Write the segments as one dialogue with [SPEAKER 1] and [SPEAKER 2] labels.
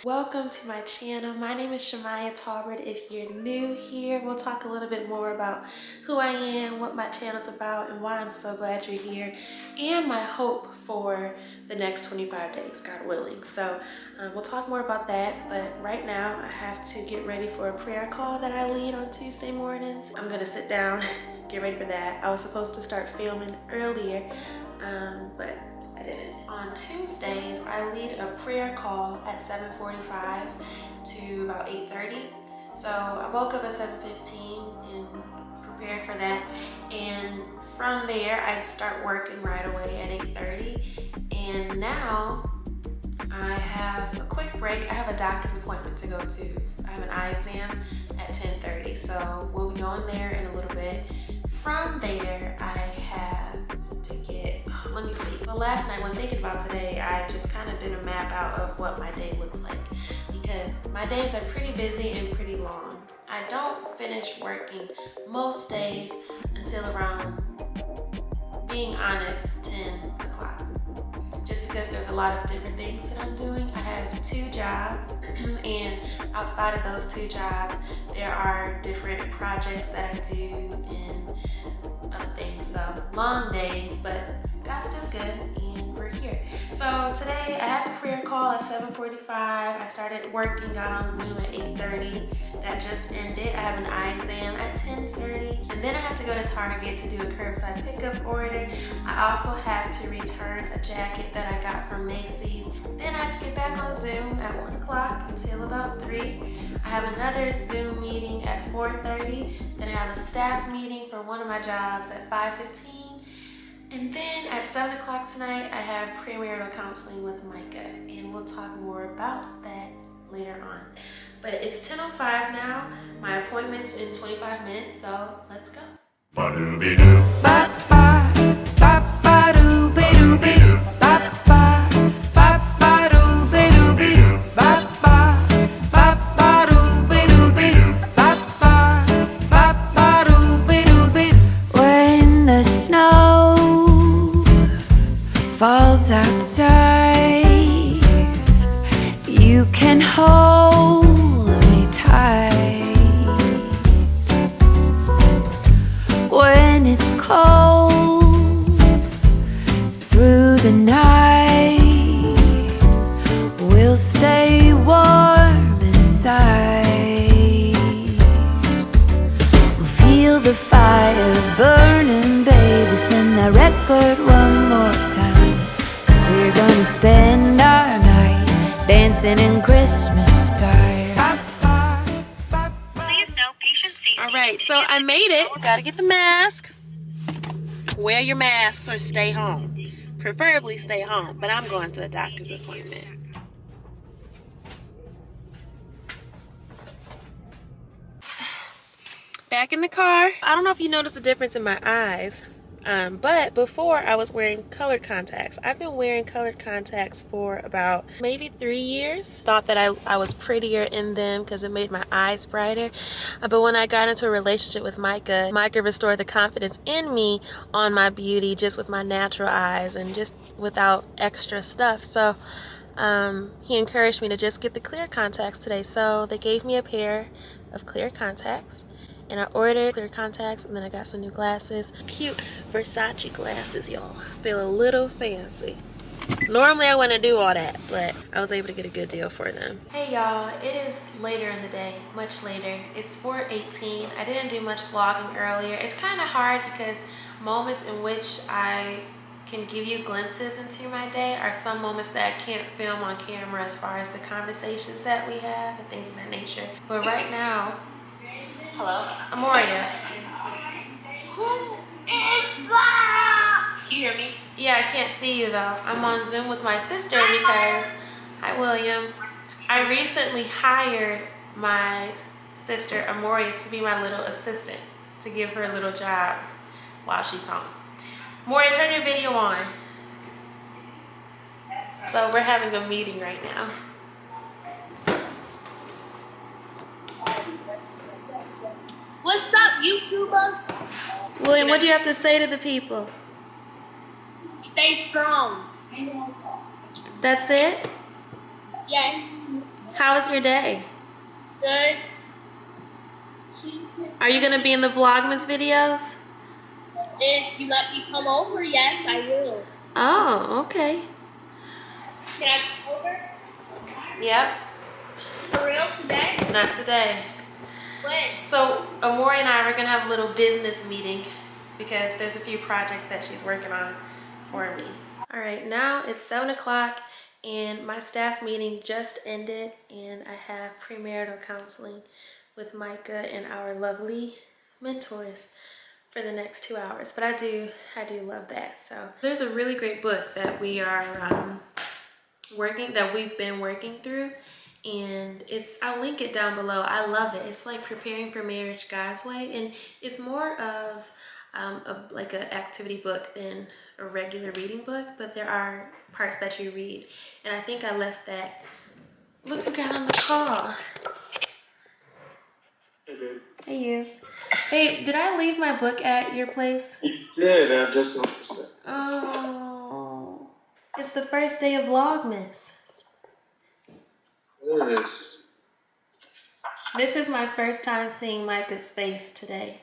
[SPEAKER 1] Welcome to my channel. My name is ShamiyaTolbert. If you're new here, we'll talk a little bit more about who I am, what my channel's about, and why I'm so glad you're here, and my hope for the next 25 days, God willing. So we'll talk more about that, but right now I have to get ready for a prayer call that I lead on Tuesday mornings. I'm gonna sit down, get ready for that. I was supposed to start filming earlier, but I didn't. On Tuesdays, I lead a prayer call at 7:45 to about 8:30. So I woke up at 7:15 and prepared for that. And from there, I start working right away at 8:30. And now I have a quick break. I have a doctor's appointment to go to. I have an eye exam at 10:30. So we'll be going there in a little bit. From there, I have to get, let me see. So last night when thinking about today, I just kind of did a map out of what my day looks like because my days are pretty busy and pretty long. I don't finish working most days until around, being honest, 10 o'clock. Just because there's a lot of different things that I'm doing. I have 2 jobs and outside of those 2 jobs, there are different projects that I do and other things. So long days, but God's still good and we're here. So today I had the prayer call at 7:45. I started working, got on Zoom at 8:30. That just ended. I have an eye exam at 10:30. And then I have to go to Target to do a curbside pickup order. I also have to return a jacket that I got from Macy's. Then I have to get back on Zoom at 1 o'clock until about 3. I have another Zoom meeting at 4:30. Then I have a staff meeting for one of my jobs at 5:15. And then at 7 o'clock tonight, I have premarital counseling with Micah, and we'll talk more about that later on. But it's 10:05 now. My appointment's in 25 minutes, so let's go.
[SPEAKER 2] Ba-doo-be-doo. Ba-ba-ba-ba-doo-be-doo-be-doo. Ba-ba-ba-ba-doo-be-doo-be-doo. Ba-ba-ba-ba-doo-be-doo-be-doo. Ba-ba-ba-ba-doo-be-doo-be-doo. When the snow falls outside, you can hold me tight. When it's cold through the night, we'll stay warm inside. We'll feel the fire burning, baby. Spin that record one more time, 'cause we're gonna spend our night dancing in Christmas style.
[SPEAKER 1] All right, so I made it. Gotta get the mask. Wear your masks or stay home. Preferably stay home, but I'm going to a doctor's appointment. Back in the car. I don't know if you noticed a difference in my eyes, but before I was wearing colored contacts. I've been wearing colored contacts for about maybe 3 years. Thought that I was prettier in them because it made my eyes brighter. But when I got into a relationship with Micah, Micah restored the confidence in me on my beauty just with my natural eyes and just without extra stuff. So he encouraged me to just get the clear contacts today. So they gave me a pair of clear contacts. And I ordered clear contacts, and then I got some new glasses. Cute Versace glasses, y'all. Feel a little fancy. Normally I wouldn't do all that, but I was able to get a good deal for them. Hey y'all, it is later in the day, much later. It's 4:18. I didn't do much vlogging earlier. It's kind of hard because moments in which I can give you glimpses into my day are some moments that I can't film on camera as far as the conversations that we have and things of that nature. But right now, hello, Amoria. Can you hear me? Yeah, I can't see you though. I'm on Zoom with my sister because, hi William. I recently hired my sister Amoria to be my little assistant, to give her a little job while she's home. Amoria, turn your video on. So we're having a meeting right now.
[SPEAKER 3] What's up, YouTubers?
[SPEAKER 1] William, what do you have to say to the people?
[SPEAKER 3] Stay strong.
[SPEAKER 1] That's it?
[SPEAKER 3] Yes.
[SPEAKER 1] How was your day?
[SPEAKER 3] Good.
[SPEAKER 1] Are you gonna be in the Vlogmas videos?
[SPEAKER 3] If you let me come over, yes, I will.
[SPEAKER 1] Oh, okay.
[SPEAKER 3] Can I come over?
[SPEAKER 1] Yep.
[SPEAKER 3] For real today?
[SPEAKER 1] Not today.
[SPEAKER 3] When?
[SPEAKER 1] So Amori and I are gonna have a little business meeting because there's a few projects that she's working on for me. All right, now it's 7 o'clock and my staff meeting just ended and I have premarital counseling with Micah and our lovely mentors for the next 2 hours. But I do love that. So there's a really great book that we are we've been working through, and I'll link it down below. I love it. It's like Preparing for Marriage God's Way, and it's more of like an activity book than a regular reading book, but there are parts that you read, and I think I left that. Look who got on the call.
[SPEAKER 4] Hey, babe.
[SPEAKER 1] Hey, you. Babe, did I leave my book at your place?
[SPEAKER 4] You did, I just noticed it.
[SPEAKER 1] Oh, it's the first day of Vlogmas.
[SPEAKER 4] What is
[SPEAKER 1] This is my first time seeing Micah's face today.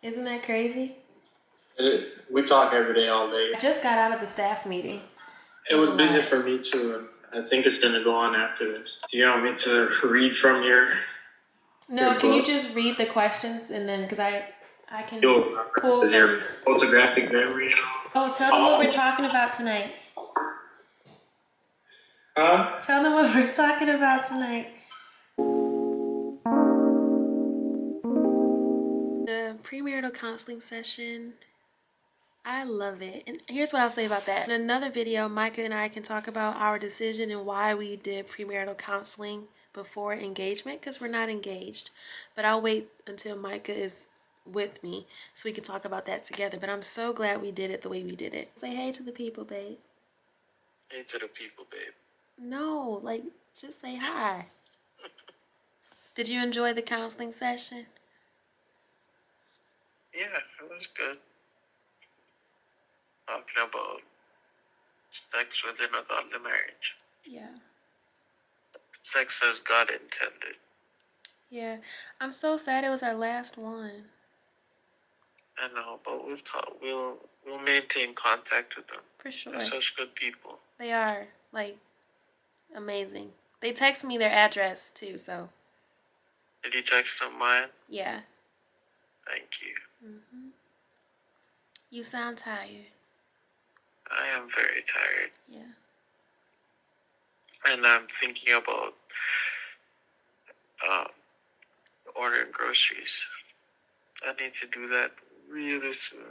[SPEAKER 1] Isn't that crazy?
[SPEAKER 4] We talk every day, all day.
[SPEAKER 1] I just got out of the staff meeting.
[SPEAKER 4] It was busy for me too, and I think it's going to go on after this. Do you want me to read from your
[SPEAKER 1] No, can you just read the questions and then, because I can pull
[SPEAKER 4] is your
[SPEAKER 1] them.
[SPEAKER 4] photographic memory?
[SPEAKER 1] Oh, tell them what we're talking about tonight.
[SPEAKER 4] Huh?
[SPEAKER 1] Tell them what we're talking about tonight. The premarital counseling session, I love it. And here's what I'll say about that. In another video, Micah and I can talk about our decision and why we did premarital counseling before engagement, because we're not engaged. But I'll wait until Micah is with me so we can talk about that together. But I'm so glad we did it the way we did it. Say hey to the people, babe.
[SPEAKER 4] Hey to the people, babe.
[SPEAKER 1] No, like, just say hi. Did you enjoy the counseling session?
[SPEAKER 4] Yeah, it was good. Talking about sex within a godly marriage.
[SPEAKER 1] Yeah.
[SPEAKER 4] Sex as God intended.
[SPEAKER 1] Yeah. I'm so sad it was our last one.
[SPEAKER 4] I know, but we'll maintain contact with them.
[SPEAKER 1] For sure.
[SPEAKER 4] They're such good people.
[SPEAKER 1] They are, like, amazing. They text me their address, too, so.
[SPEAKER 4] Did you text them mine?
[SPEAKER 1] Yeah.
[SPEAKER 4] Thank you.
[SPEAKER 1] Mm-hmm. You sound tired.
[SPEAKER 4] I am very tired.
[SPEAKER 1] Yeah.
[SPEAKER 4] And I'm thinking about ordering groceries. I need to do that really soon.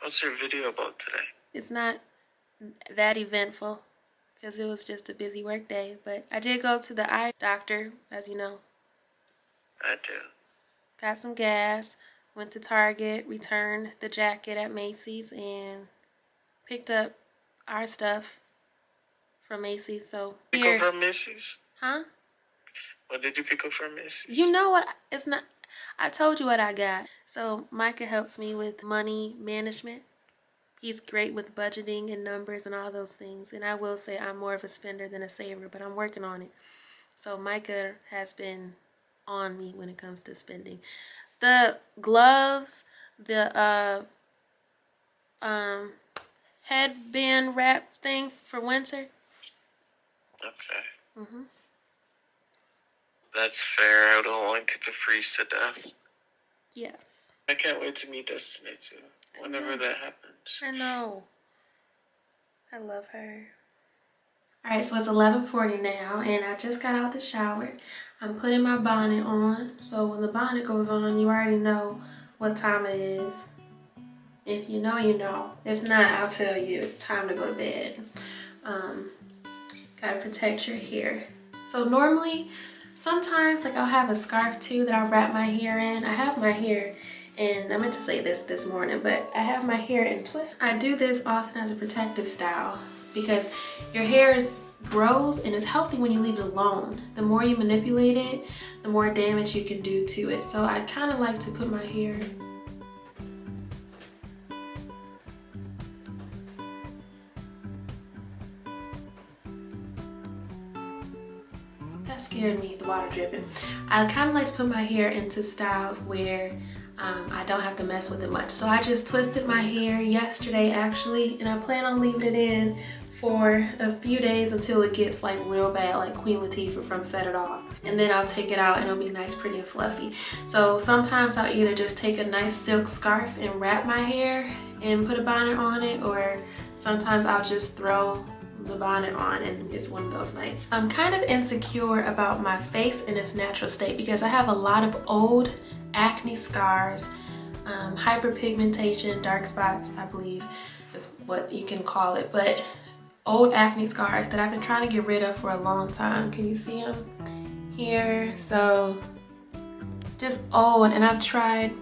[SPEAKER 4] What's your video about today?
[SPEAKER 1] It's not that eventful because it was just a busy work day, but I did go to the eye doctor, as you know.
[SPEAKER 4] I do.
[SPEAKER 1] Got some gas, went to Target, returned the jacket at Macy's, and picked up our stuff from Macy's. So
[SPEAKER 4] Pick up from Macy's?
[SPEAKER 1] Huh?
[SPEAKER 4] What did you pick up from Macy's?
[SPEAKER 1] You know what? It's not. I told you what I got. So Micah helps me with money management. He's great with budgeting and numbers and all those things. And I will say I'm more of a spender than a saver, but I'm working on it. So Micah has been on me when it comes to spending. The gloves, the headband wrap thing for winter.
[SPEAKER 4] Okay.
[SPEAKER 1] Mm-hmm.
[SPEAKER 4] That's fair. I don't want it to freeze to death.
[SPEAKER 1] Yes.
[SPEAKER 4] I can't wait to meet Destiny too. Whenever that happens.
[SPEAKER 1] I know. I love her. Alright, so it's 11:40 now, and I just got out the shower. I'm putting my bonnet on. So when the bonnet goes on, you already know what time it is. If you know, you know. If not, I'll tell you. It's time to go to bed. Gotta protect your hair. So normally, sometimes, like, I'll have a scarf too that I'll wrap my hair in. I have my hair, and I meant to say this morning, but I have my hair in twists. I do this often as a protective style because your hair grows and it's healthy when you leave it alone. The more you manipulate it, the more damage you can do to it. So I kind of like to put my hair hear me, the water dripping. I kind of like to put my hair into styles where I don't have to mess with it much. So I just twisted my hair yesterday actually, and I plan on leaving it in for a few days until it gets like real bad, like Queen Latifah from Set It Off. And then I'll take it out and it'll be nice, pretty, and fluffy. So sometimes I'll either just take a nice silk scarf and wrap my hair and put a bonnet on it, or sometimes I'll just throw the bonnet on and it's one of those nights. I'm kind of insecure about my face in its natural state because I have a lot of old acne scars, hyperpigmentation, dark spots, I believe is what you can call it, but old acne scars that I've been trying to get rid of for a long time. Can you see them here? So just old, and I've tried,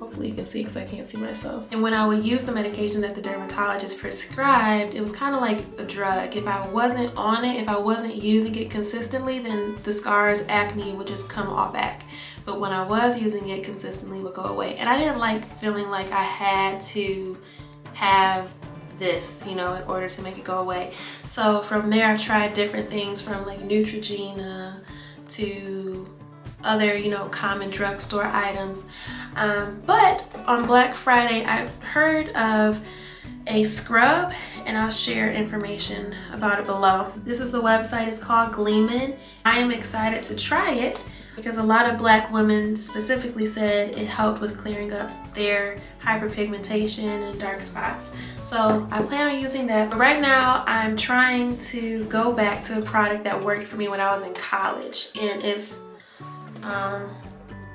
[SPEAKER 1] hopefully you can see because I can't see myself. And when I would use the medication that the dermatologist prescribed, it was kind of like a drug. If I wasn't on it, if I wasn't using it consistently, then the scars, acne would just come all back. But when I was using it consistently, it would go away. And I didn't like feeling like I had to have this, you know, in order to make it go away. So from there I tried different things, from like Neutrogena to other, you know, common drugstore items. But on Black Friday I heard of a scrub, and I'll share information about it below. This is the website, it's called Gleamin'. I am excited to try it because a lot of Black women specifically said it helped with clearing up their hyperpigmentation and dark spots. So I plan on using that, but right now I'm trying to go back to a product that worked for me when I was in college, and it's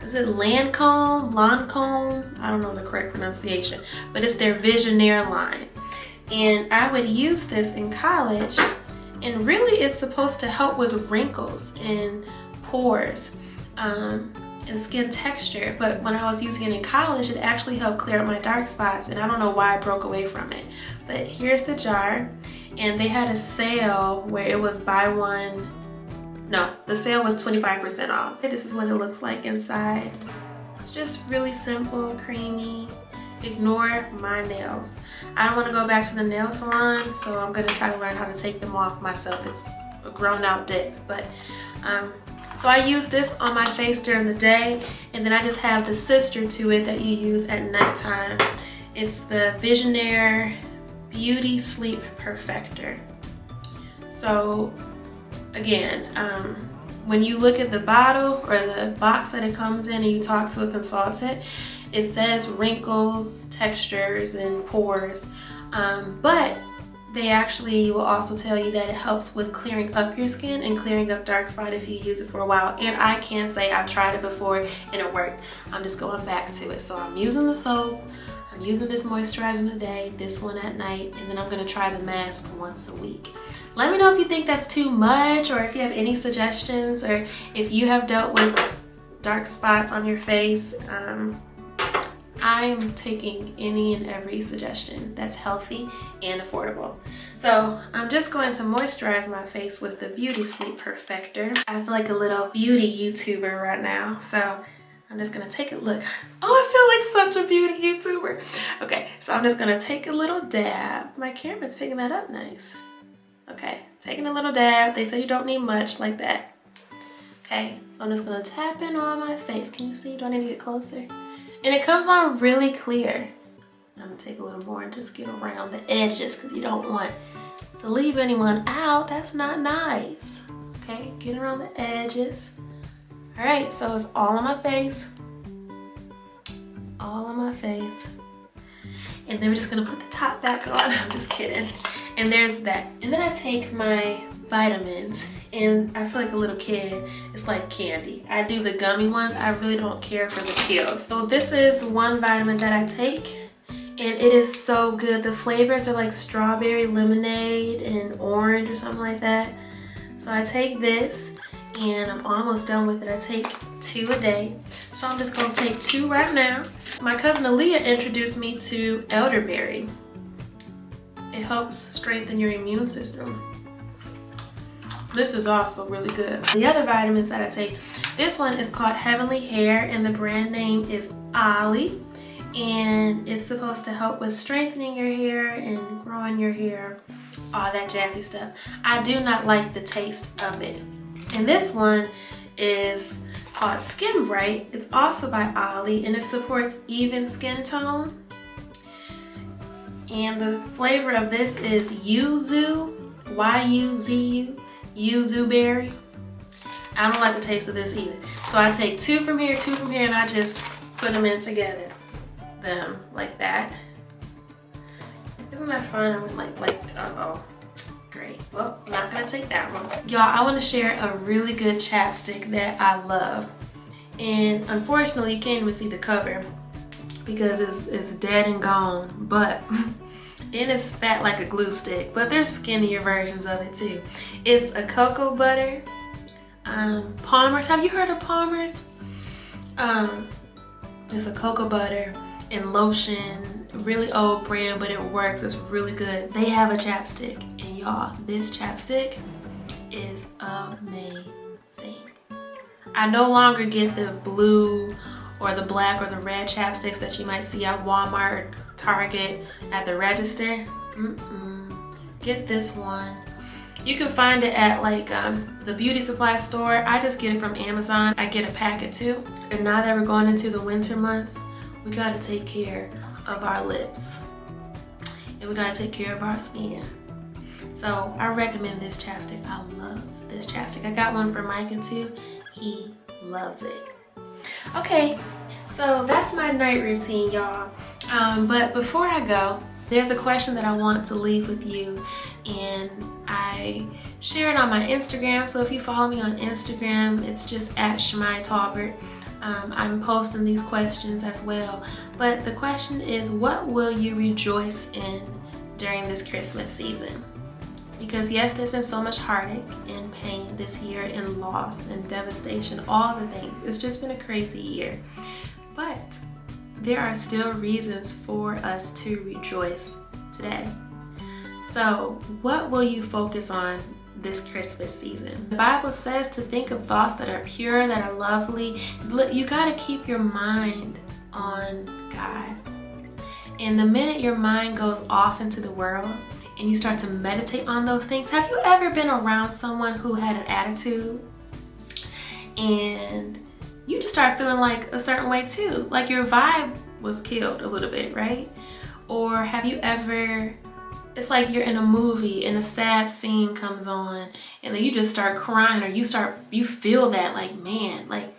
[SPEAKER 1] is it Lancome? I don't know the correct pronunciation, but it's their Visionaire line. And I would use this in college, and really it's supposed to help with wrinkles and pores and skin texture. But when I was using it in college, it actually helped clear up my dark spots, and I don't know why I broke away from it. But here's the jar, and they had a sale where it was buy one. No, the sale was 25% off. This is what it looks like inside. It's just really simple, creamy. Ignore my nails. I don't want to go back to the nail salon, so I'm gonna try to learn how to take them off myself. It's a grown out dip, but so I use this on my face during the day, and then I just have the sister to it that you use at nighttime. It's the Visionaire Beauty Sleep Perfector. So again, when you look at the bottle or the box that it comes in and you talk to a consultant, it says wrinkles, textures, and pores, but they actually will also tell you that it helps with clearing up your skin and clearing up dark spot if you use it for a while. And I can say I've tried it before and it worked. I'm just going back to it. So I'm using the soap, I'm using this moisturizer in the day, this one at night, and then I'm gonna try the mask once a week. Let me know if you think that's too much, or if you have any suggestions, or if you have dealt with dark spots on your face. I'm taking any and every suggestion that's healthy and affordable. So I'm just going to moisturize my face with the Beauty Sleep Perfector. I feel like a little beauty YouTuber right now, so I'm just gonna take a look. Oh, I feel like such a beauty YouTuber. Okay, so I'm just gonna take a little dab. My camera's picking that up nice. Okay, taking a little dab. They say you don't need much, like that. Okay, so I'm just gonna tap in on my face. Can you see? Do I need to get closer? And it comes on really clear. I'm gonna take a little more and just get around the edges because you don't want to leave anyone out. That's not nice. Okay, get around the edges. All right, so it's all on my face. All on my face. And then we're just gonna put the top back on. I'm just kidding. And there's that. And then I take my vitamins, and I feel like a little kid. It's like candy. I do the gummy ones. I really don't care for the pills. So this is one vitamin that I take, and it is so good. The flavors are like strawberry lemonade and orange or something like that. So I take this, and I'm almost done with it. I take 2 a day. So I'm just gonna take 2 right now. My cousin Aaliyah introduced me to elderberry. It helps strengthen your immune system. This is also really good. The other vitamins that I take, this one is called Heavenly Hair, and the brand name is Ollie. and it's supposed to help with strengthening your hair and growing your hair, all that jazzy stuff. I do not like the taste of it. And this one is called Skin Bright. It's also by Ollie, and it supports even skin tone. And the flavor of this is yuzu, Y-U-Z-U, yuzu berry. I don't like the taste of this either. So I take 2 from here, 2 from here, and I just put them in together. Them like that. Isn't that fun? I would like, oh, great. Well, I'm not gonna take that one. Y'all, I wanna share a really good chapstick that I love. And unfortunately, you can't even see the cover because it's dead and gone, but it is fat like a glue stick, but there's skinnier versions of it too. It's a cocoa butter, Palmer's. Have you heard of Palmer's? It's a cocoa butter and lotion, really old brand, but it works. It's really good. They have a chapstick, and y'all, this chapstick is amazing. I no longer get the blue or the black or the red chapsticks that you might see at Walmart or Target at the register. Get this one. You can find it at like the beauty supply store. I just get it from Amazon. I get a packet too. And now that we're going into the winter months, we gotta take care of our lips. And we gotta take care of our skin. So I recommend this chapstick. I love this chapstick. I got one for Micah too. He loves it. Okay, so that's my night routine, y'all. But before I go, there's a question that I want to leave with you, and I share it on my Instagram. So if you follow me on Instagram, it's just at ShamiyaTolbert. I'm posting these questions as well. But the question is, what will you rejoice in during this Christmas season? Because yes, there's been so much heartache and pain this year, and loss and devastation, all the things. It's just been a crazy year. But there are still reasons for us to rejoice today. So what will you focus on this Christmas season? The Bible says to think of thoughts that are pure, that are lovely. You gotta keep your mind on God. And the minute your mind goes off into the world and you start to meditate on those things, have you ever been around someone who had an attitude and you just start feeling like a certain way too? Like your vibe was killed a little bit, right? Or have you ever, it's like you're in a movie and a sad scene comes on and then you just start crying, or you feel that like, man, like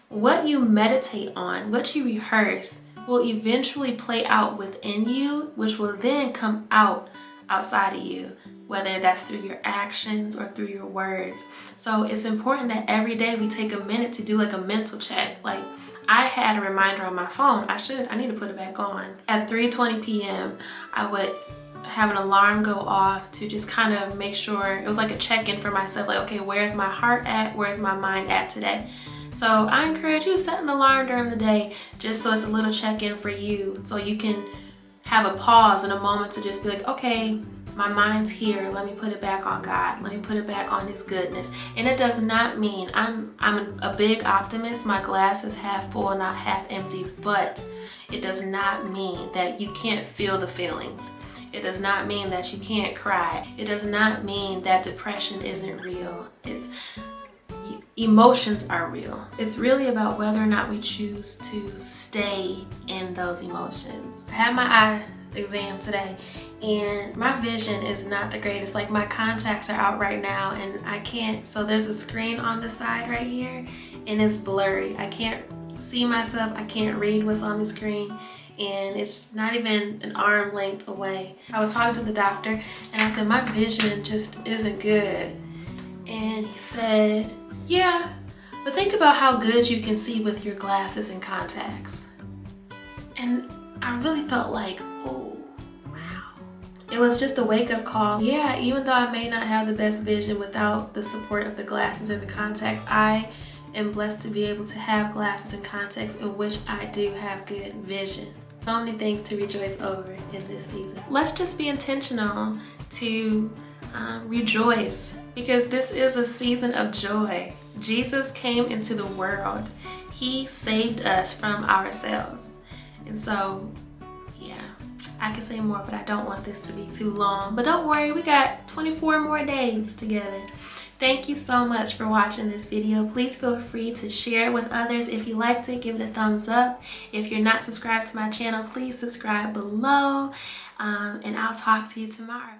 [SPEAKER 1] what you meditate on, what you rehearse will eventually play out within you, which will then come out outside of you, whether that's through your actions or through your words. So it's important that every day we take a minute to do like a mental check. Like I had a reminder on my phone. I need to put it back on. At 3:20 p.m. I would have an alarm go off to just kind of make sure, it was like a check-in for myself, like, okay, where's my heart at? Where's my mind at today? So I encourage you to set an alarm during the day, just so it's a little check-in for you, so you can have a pause and a moment to just be like, okay, my mind's here, let me put it back on God, let me put it back on His goodness. And it does not mean, I'm a big optimist, my glass is half full, not half empty, but it does not mean that you can't feel the feelings. It does not mean that you can't cry. It does not mean that depression isn't real. Emotions are real. It's really about whether or not we choose to stay in those emotions. I had my eye exam today and my vision is not the greatest. Like my contacts are out right now and I can't, so there's a screen on the side right here and it's blurry. I can't see myself, I can't read what's on the screen, and it's not even an arm length away. I was talking to the doctor and I said, my vision just isn't good. And he said, yeah, but think about how good you can see with your glasses and contacts. And I really felt like, oh, wow. It was just a wake-up call. Yeah, even though I may not have the best vision without the support of the glasses or the contacts, I am blessed to be able to have glasses and contacts in which I do have good vision. So many things to rejoice over in this season. Let's just be intentional to rejoice, because this is a season of joy. Jesus came into the world. He saved us from ourselves. And so, yeah, I could say more, but I don't want this to be too long. But don't worry, we got 24 more days together. Thank you so much for watching this video. Please feel free to share it with others. If you liked it, give it a thumbs up. If you're not subscribed to my channel, please subscribe below. And I'll talk to you tomorrow.